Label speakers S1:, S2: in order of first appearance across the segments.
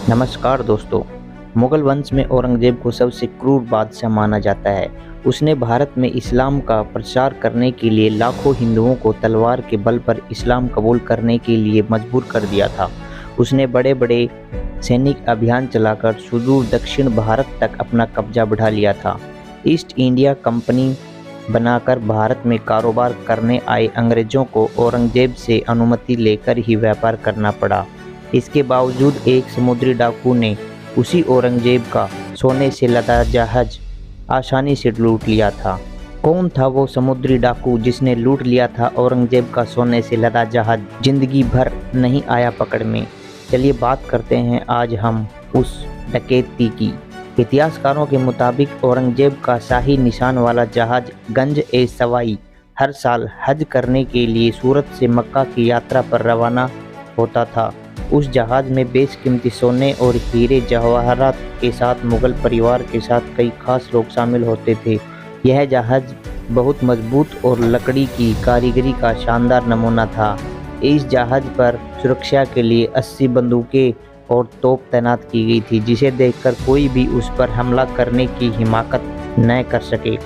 S1: नमस्कार दोस्तों। मुगल वंश में औरंगजेब को सबसे क्रूर बादशाह माना जाता है। उसने भारत में इस्लाम का प्रचार करने के लिए लाखों हिंदुओं को तलवार के बल पर इस्लाम कबूल करने के लिए मजबूर कर दिया था। उसने बड़े बड़े सैनिक अभियान चलाकर सुदूर दक्षिण भारत तक अपना कब्जा बढ़ा लिया था। ईस्ट इंडिया कंपनी बनाकर भारत में कारोबार करने आए अंग्रेजों को औरंगजेब से अनुमति लेकर ही व्यापार करना पड़ा। इसके बावजूद एक समुद्री डाकू ने उसी औरंगजेब का सोने से लदा जहाज आसानी से लूट लिया था। कौन था वो समुद्री डाकू जिसने लूट लिया था औरंगजेब का सोने से लदा जहाज? जिंदगी भर नहीं आया पकड़ में। चलिए बात करते हैं आज हम उस डकैती की। इतिहासकारों के मुताबिक औरंगजेब का शाही निशान वाला जहाज गंज-ए-सवाई हर साल हज करने के लिए सूरत से मक्का की यात्रा पर रवाना होता था। उस जहाज में बेशकीमती सोने और हीरे जवाहरात के साथ मुगल परिवार के साथ कई खास लोग शामिल होते थे। यह जहाज बहुत मजबूत और लकड़ी की कारीगरी का शानदार नमूना था। इस जहाज पर सुरक्षा के लिए 80 बंदूकें और तोप तैनात की गई थी, जिसे देखकर कोई भी उस पर हमला करने की हिम्मत न कर सके।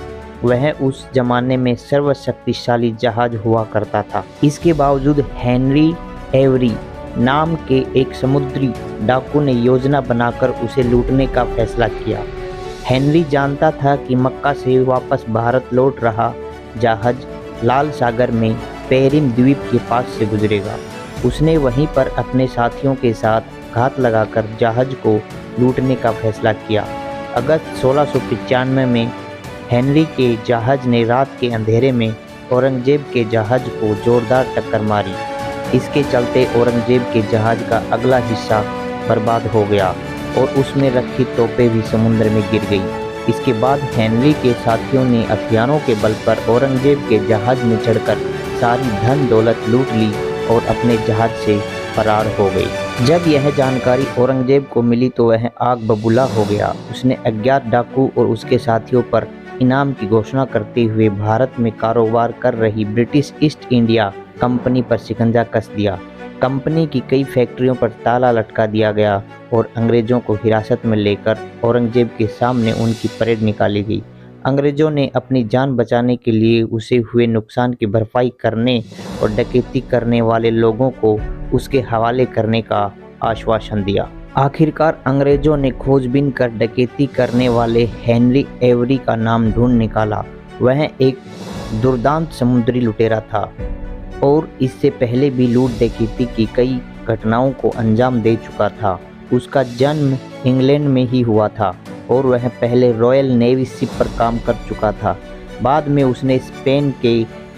S1: वह उस जमाने में सर्वशक्तिशाली जहाज हुआ करता था। इसके बावजूद हेनरी एवरी नाम के एक समुद्री डाकू ने योजना बनाकर उसे लूटने का फैसला किया। हेनरी जानता था कि मक्का से वापस भारत लौट रहा जहाज लाल सागर में पेरिम द्वीप के पास से गुजरेगा। उसने वहीं पर अपने साथियों के साथ घात लगाकर जहाज को लूटने का फैसला किया। अगस्त 1695 में हेनरी के जहाज ने रात के अंधेरे में औरंगजेब के जहाज को जोरदार टक्कर मारी। इसके चलते औरंगजेब के जहाज का अगला हिस्सा बर्बाद हो गया और उसमें रखी तोपें भी समुद्र में गिर गई। इसके बाद हेनरी के साथियों ने हथियारों के बल पर औरंगजेब के जहाज में चढ़कर सारी धन दौलत लूट ली और अपने जहाज से फरार हो गई। जब यह जानकारी औरंगजेब को मिली तो वह आग बबूला हो गया। उसने अज्ञात डाकू और उसके साथियों पर इनाम की घोषणा करते हुए भारत में कारोबार कर रही ब्रिटिश ईस्ट इंडिया कंपनी पर शिकंजा कस दिया। कंपनी की कई फैक्ट्रियों पर ताला लटका दिया गया और अंग्रेजों को हिरासत में लेकर औरंगजेब के सामने उनकी परेड निकाली गई। अंग्रेजों ने अपनी जान बचाने के लिए उसे हुए नुकसान की भरपाई करने और डकैती करने वाले लोगों को उसके हवाले करने का आश्वासन दिया। आखिरकार अंग्रेजों ने खोजबीन कर डकैती करने वाले हेनरी एवरी का नाम ढूंढ निकाला। वह एक दुर्दांत समुद्री लुटेरा था और इससे पहले भी लूट डकैती की कई घटनाओं को अंजाम दे चुका था। उसका जन्म इंग्लैंड में ही हुआ था और वह पहले रॉयल नेवी शिप पर काम कर चुका था। बाद में उसने स्पेन के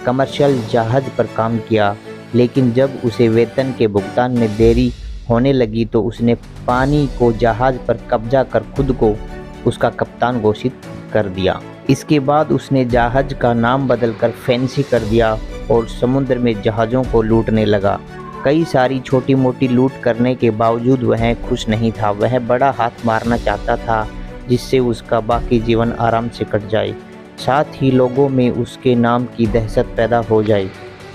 S1: कमर्शियल जहाज पर काम किया, लेकिन जब उसे वेतन के भुगतान में देरी होने लगी तो उसने पानी को जहाज पर कब्जा कर खुद को उसका कप्तान घोषित कर दिया। इसके बाद उसने जहाज का नाम बदलकर फैंसी कर दिया और समुद्र में जहाज़ों को लूटने लगा। कई सारी छोटी मोटी लूट करने के बावजूद वह खुश नहीं था। वह बड़ा हाथ मारना चाहता था जिससे उसका बाकी जीवन आराम से कट जाए, साथ ही लोगों में उसके नाम की दहशत पैदा हो जाए।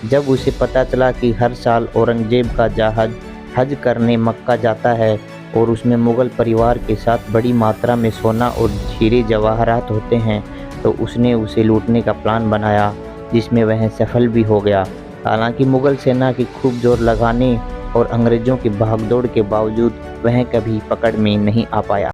S1: जब उसे पता चला कि हर साल औरंगजेब का जहाज हज करने मक्का जाता है और उसमें मुगल परिवार के साथ बड़ी मात्रा में सोना और हीरे जवाहरात होते हैं, तो उसने उसे लूटने का प्लान बनाया, जिसमें वह सफल भी हो गया। हालांकि मुगल सेना की खूब जोर लगाने और अंग्रेज़ों की भागदौड़ के बावजूद वह कभी पकड़ में नहीं आ पाया।